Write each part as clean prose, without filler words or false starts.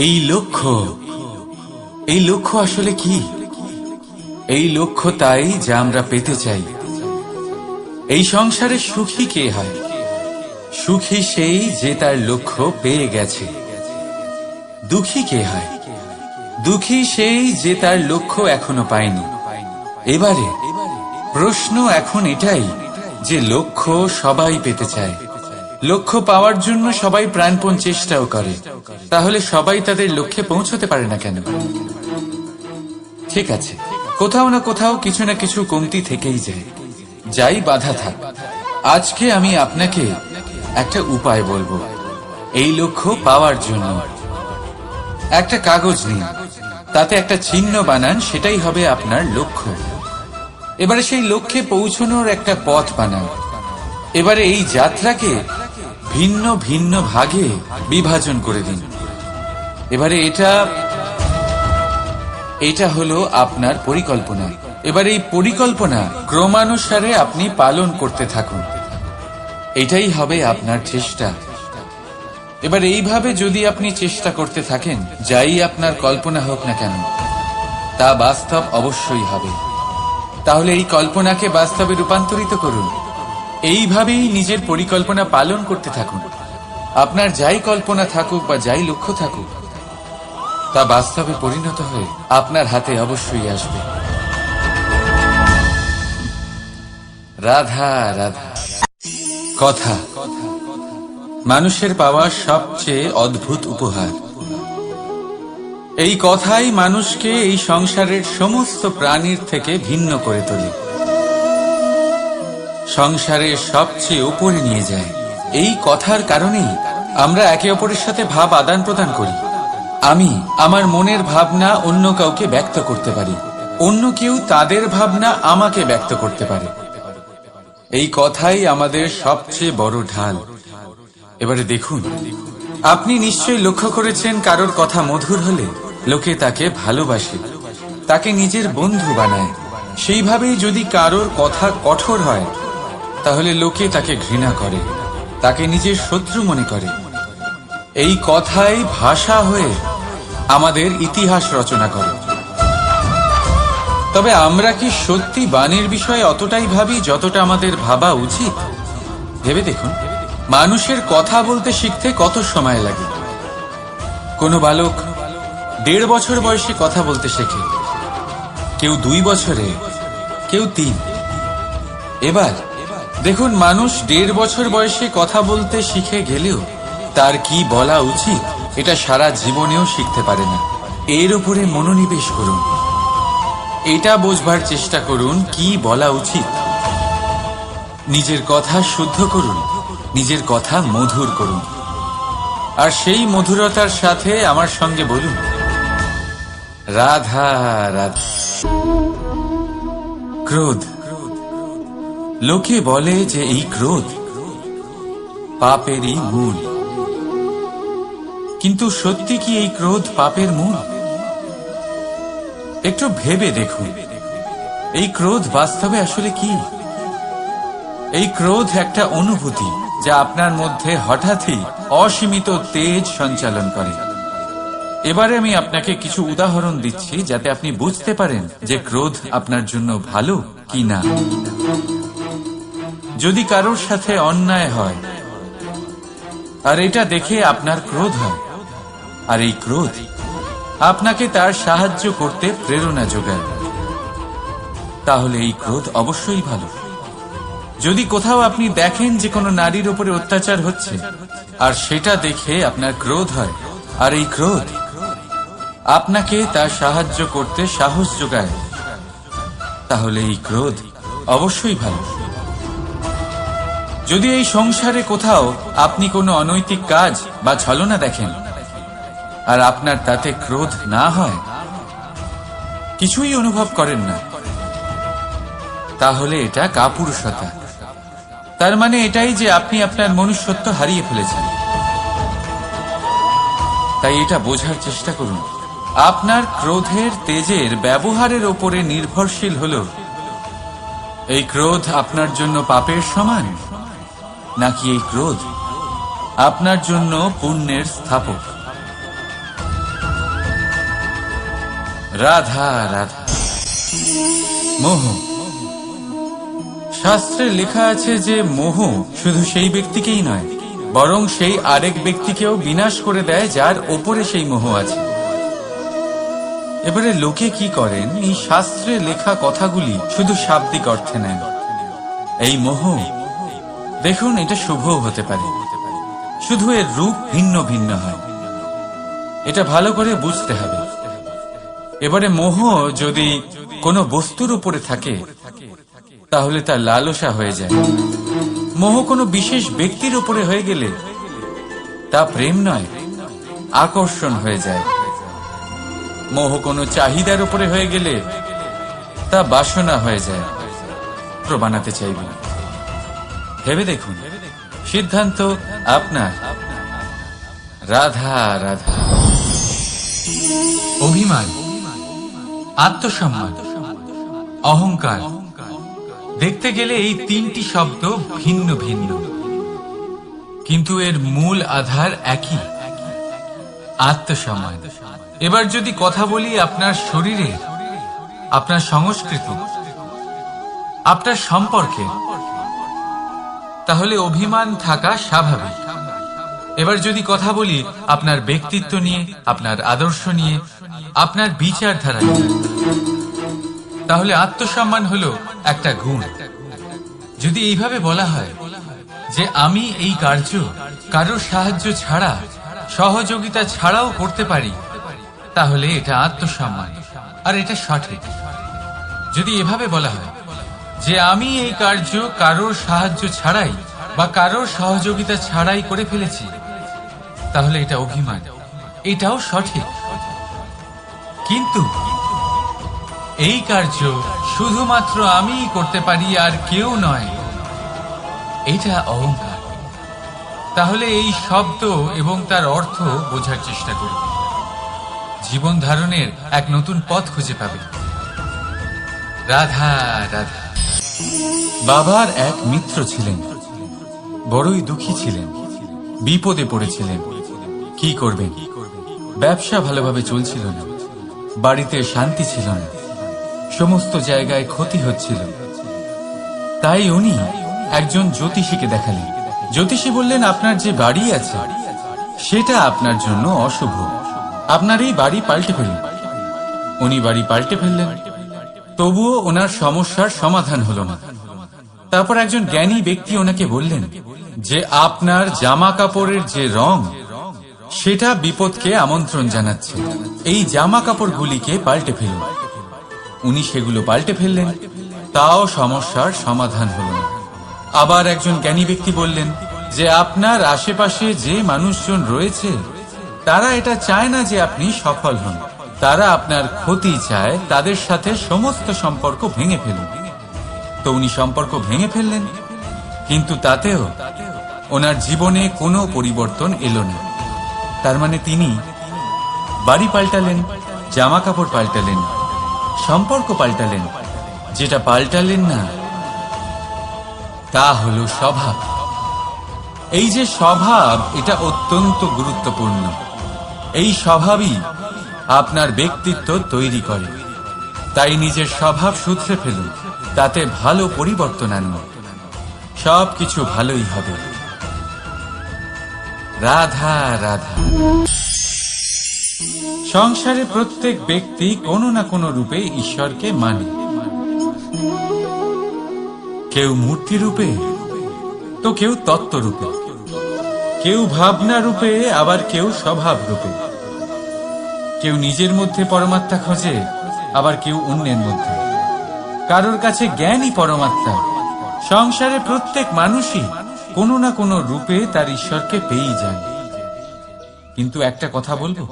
এই লক্ষ্য আসলে কি? এই লক্ষ্য তাই যা আমরা পেতে চাই। এই সংসারে সুখী কে হয়? সুখী সেই যে তার লক্ষ্য পেয়ে গেছে। দুঃখী কে হয়? দুঃখী সেই যে তার লক্ষ্য এখনো পায়নি। এবারে প্রশ্ন এখন এটাই যে লক্ষ্য সবাই পেতে চায়, লক্ষ্য পাওয়ার জন্য সবাই প্রাণপণ চেষ্টাও করে, তাহলে সবাই তাদের লক্ষ্যে পৌঁছতে পারে না কেন? ঠিক আছে, কোথাও না কোথাও কিছু না কিছু কমতি থেকেই যায়, যাই বাধা থাক। আজকে আমি আপনাকে একটা উপায় বলবো এই লক্ষ্য পাওয়ার জন্য। একটা কাগজ নিন, তাতে একটা চিহ্ন বানান, সেটাই হবে আপনার লক্ষ্য। এবারে সেই লক্ষ্যে পৌঁছানোর একটা পথ বানান। এবারে এই যাত্রাকে ভিন্ন ভিন্ন ভাগে বিভাজন করে দিন। এবারে এটা হলো আপনার পরিকল্পনা। এবার এই পরিকল্পনা ক্রমানুসারে আপনি পালন করতে থাকুন, এটাই হবে আপনার চেষ্টা। এবার এইভাবে যদি আপনি চেষ্টা করতে থাকেন, যাই আপনার কল্পনা হোক না কেন, তা বাস্তব অবশ্যই হবে। তাহলে এই কল্পনাকে বাস্তবে রূপান্তরিত করুন। এইভাবেই নিজের পরিকল্পনা পালন করতে থাকুন। আপনার যাই কল্পনা থাকুক বা যাই লক্ষ্য থাকুক, তা বাস্তবে পরিণত হয়ে আপনার হাতে অবশ্যই আসবে। রাধা রাধা। কথা মানুষের পাওয়া সবচেয়ে অদ্ভুত উপহার। এই কথাই মানুষকে এই সংসারের সমস্ত প্রাণীর থেকে ভিন্ন করে তোলে, সংসারের সবচেয়ে উপরে নিয়ে যায়। এই কথার কারণেই আমরা একে অপরের সাথে ভাব আদান প্রদান করি। আমি আমার মনের ভাবনা অন্য কাউকে ব্যক্ত করতে পারি, অন্য কেউ তাদের ভাবনা আমাকে ব্যক্ত করতে পারে। এই কথাই আমাদের সবচেয়ে বড় ঢাল। এবারে দেখুন, আপনি নিশ্চয়ই লক্ষ্য করেছেন, কারোর কথা মধুর হলে লোকে তাকে ভালোবাসে, তাকে নিজের বন্ধু বানায়। সেইভাবেই যদি কারোর কথা কঠোর হয়, তাহলে লোকে তাকে ঘৃণা করে, তাকে নিজের শত্রু মনে করে। এই কথাই ভাষা হয়ে আমাদের ইতিহাস রচনা করে। তবে আমরা কি সত্যি বাণীর বিষয়ে অতটাই ভাবি যতটা আমাদের ভাবা উচিত? ভেবে দেখুন, মানুষের কথা বলতে শিখতে কত সময় লাগে। কোনো বালক 1.5 বছর বয়সে কথা বলতে শেখে, কেউ 2 বছরে, কেউ 3। এবার দেখুন, মানুষ 1.5 বছর বয়সে কথা বলতে শিখে গেলেও তার কি বলা উচিত এটা সারা জীবনেও শিখতে পারে না। এর উপরে মনোনিবেশ করুন, এটা বোঝবার চেষ্টা করুন কি বলা উচিত। নিজের কথা শুদ্ধ করুন, নিজের কথা মধুর করুন, আর সেই মধুরতার সাথে আমার সঙ্গে বলুন রাধা রাধা। ক্রোধ, লোকে বলে যে এই ক্রোধ পাপেরই মূল। কিন্তু সত্যি কি এই ক্রোধ পাপের মূল? একটু ভেবে দেখুন, এই ক্রোধ বাস্তবে আসলে কি? এই ক্রোধ একটা অনুভূতি যা আপনার মধ্যে হঠাৎই অসীমিত তেজ সঞ্চালন করে। এবারে আমি আপনাকে কিছু উদাহরণ দিচ্ছি যাতে আপনি বুঝতে পারেন যে ক্রোধ আপনার জন্য ভালো কি না। যদি কারোর সাথে অন্যায় হয় আর এটা দেখে আপনার ক্রোধ হয়, আর এই ক্রোধ আপনাকে তার সাহায্য করতে প্রেরণা যোগায়, তাহলে এই ক্রোধ অবশ্যই ভালো। যদি কোথাও আপনি দেখেন যে কোনো নারীর উপরে অত্যাচার হচ্ছে আর সেটা দেখে আপনার ক্রোধ হয়, আর এই ক্রোধ আপনাকে তার সাহায্য করতে সাহস যোগায়, তাহলে এই ক্রোধ অবশ্যই ভালো। যদি এই সংসারে কোথাও আপনি কোনো অনৈতিক কাজ বা ছলনা দেখেন আর আপনার তাতে ক্রোধ না হয়, কিছুই অনুভব করেন না, তাহলে এটা কাপুরুষতা। তার মানে এটাই যে আপনি আপনার মনুষ্যত্ব হারিয়ে ফেলেছেন। তাই এটা বোঝার চেষ্টা করুন, আপনার ক্রোধের তেজের ব্যবহারের ওপরে নির্ভরশীল হলো এই ক্রোধ আপনার জন্য পাপের সমান, নাকি এই ক্রোধ আপনার জন্য পুণ্যের স্থাপক। রাধা রাধা। মোহ। শাস্ত্রে লেখা আছে যে মোহ শুধু সেই ব্যক্তিকেই নয়, বরং সেই আরেক ব্যক্তিকেও বিনাশ করে দেয় যার ওপরে সেই মোহ আছে। এবারে লোকে কি করেন, এই শাস্ত্রে লেখা কথাগুলি শুধু শাব্দিক অর্থে নেন। এই মোহ দেখুন, এটা শুভও হতে পারে, শুধু এর রূপ ভিন্ন ভিন্ন হয়। এটা ভালো করে বুঝতে হবে। এবারে মোহ যদি কোনো বস্তুর উপরে থাকে তাহলে তা লালসা হয়ে যায়। মোহ কোনো বিশেষ ব্যক্তির উপরে হয়ে গেলে তা প্রেম নয়, আকর্ষণ হয়ে যায়। মোহ কোনো চাহিদার উপরে হয়ে গেলে তা বাসনা হয়ে যায়, বানাতে চাইবে। ভেবে দেখুন, সিদ্ধান্ত আপনার। রাধা রাধা। অভিমান, আত্মসম্মান, অহংকার, দেখতে গেলে এই তিনটি শব্দ ভিন্ন ভিন্ন, কিন্তু এর মূল আধার একই, আত্মসম্মান। এবার যদি কথা বলি আপনার শরীরে, আপনার সংস্কৃতি, আপনার সম্পর্কে, তাহলে অভিমান থাকা স্বাভাবিক। এবার যদি কথা বলি আপনার ব্যক্তিত্ব নিয়ে, আপনার আদর্শ নিয়ে, আপনার বিচারধারা নিয়ে, তাহলে আত্মসম্মান হলো একটা গুণ। যদি এইভাবে বলা হয় যে আমি এই কার্য কারোর সাহায্য ছাড়া, সহযোগিতা ছাড়াও করতে পারি, তাহলে এটা আত্মসম্মান, আর এটা সঠিক। যদি এভাবে বলা হয় যে আমি এই কার্য কারোর সাহায্য ছাড়াই বা কারোর সহযোগিতা ছাড়াই করে ফেলেছি, তাহলে এটা অভিমান, এটাও সঠিক। কিন্তু এই কার্য শুধুমাত্র আমিই করতে পারি আর কেউ নয়, এটা অহংকার। তাহলে এই শব্দ এবং তার অর্থ বোঝার চেষ্টা করবে, জীবন ধারণের এক নতুন পথ খুঁজে পাবে। রাধা রাধা। বাবার এক মিত্র ছিলেন, বড়ই দুঃখী ছিলেন, বিপদে পড়েছিলেন। কি করবেন? ব্যবসা ভালোভাবে চলছিল না, বাড়িতে শান্তি ছিল না, সমস্ত জায়গায় ক্ষতি হচ্ছিল। তাই উনি একজন জ্যোতিষীকে দেখালেন। জ্যোতিষী বললেন, আপনার যে বাড়ি আছে সেটা আপনার জন্য অশুভ, আপনার এই বাড়ি পাল্টে ফেলুন। উনি বাড়ি পাল্টে ফেললেন, তবুও ওনার সমস্যার সমাধান হলো না। তারপর একজন জ্ঞানী ব্যক্তি ওনাকে বললেন যে আপনার জামা কাপড়ের যে রং, সেটা বিপদকে আমন্ত্রণ জানাচ্ছে, এই জামা কাপড়গুলিকে পাল্টে ফেলুন। উনি সেগুলো পাল্টে ফেললেন, তাও সমস্যার সমাধান হল না। আবার একজন জ্ঞানী ব্যক্তি বললেন যে আপনার আশেপাশে যে মানুষজন রয়েছে তারা এটা চায় না যে আপনি সফল হন, তারা আপনার ক্ষতি চায়, তাদের সাথে সমস্ত সম্পর্ক ভেঙে ফেলুন। তো উনি সম্পর্ক ভেঙে ফেললেন, কিন্তু তাতেও ওনার জীবনে কোনো পরিবর্তন এলো না। তার মানে তিনি বাড়ি পাল্টালেন, জামা কাপড় পাল্টালেন, সম্পর্ক পাল্টালেন, যেটা পাল্টালেন না তা হলো স্বভাব। এই যে স্বভাব, এটা অত্যন্ত গুরুত্বপূর্ণ। এই স্বভাবই আপনার ব্যক্তিত্ব তৈরি করে। তাই নিজের স্বভাব শুধরে ফেলুন, তাতে ভালো পরিবর্তন আনুন, সবকিছু ভালোই হবে। রাধা রাধা। সংসারে প্রত্যেক ব্যক্তি কোনো না কোনো রূপে ঈশ্বরকে মানে। কেউ মূর্তি রূপে, তো কেউ তত্ত্ব রূপে, কেউ ভাবনা রূপে, আবার কেউ স্বভাব রূপে। কেউ নিজের মধ্যে পরমাত্মা খোঁজে, আবার কেউ অন্যের মধ্যে। কারোর কাছে জ্ঞানই পরমাত্মা। সংসারে প্রত্যেক মানুষই কোনো না কোনো রূপে তার ঈশ্বরকে পেয়েই যান। কিন্তু একটা কথা বলবো,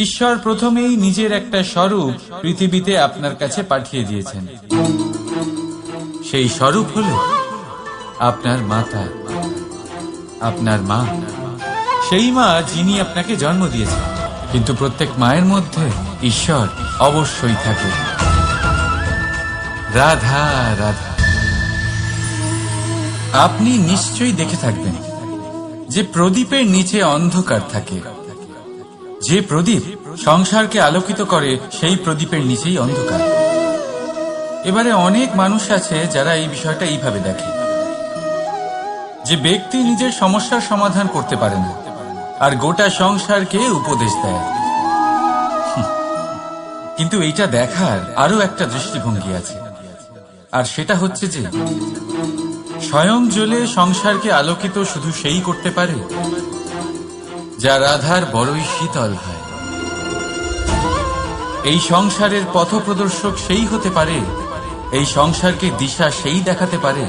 ঈশ্বর প্রথমেই নিজের একটা স্বরূপ পৃথিবীতে আপনার কাছে পাঠিয়ে দিয়েছেন। সেই স্বরূপ হল আপনার মাতা, আপনার মা, সেই মা যিনি আপনাকে জন্ম দিয়েছেন। কিন্তু প্রত্যেক মায়ের মধ্যে ঈশ্বর অবশ্যই থাকে। রাধা রাধা। আপনি নিশ্চয়ই দেখে থাকবেন যে প্রদীপের নিচে অন্ধকার থাকে। যে প্রদীপ সংসারকে আলোকিত করে সেই প্রদীপের নিচেই অন্ধকার। এবারে অনেক মানুষ আছে যারা এই বিষয়টা এইভাবে দেখে যে ব্যক্তি নিজের সমস্যার সমাধান করতে পারে না, আর গোটা সংসারকে উপদেশ দেয়। কিন্তু এইটা দেখার আরো একটা দৃষ্টিভঙ্গি আছে, আর সেটা হচ্ছে যে স্বয়ং জ্বলে সংসারকে আলোকিত শুধু সেই করতে পারে যা রাধার বড়ই শীতল হয়। এই সংসারের পথপ্রদর্শক সেই হতে পারে, এই সংসারকে দিশা সেই দেখাতে পারে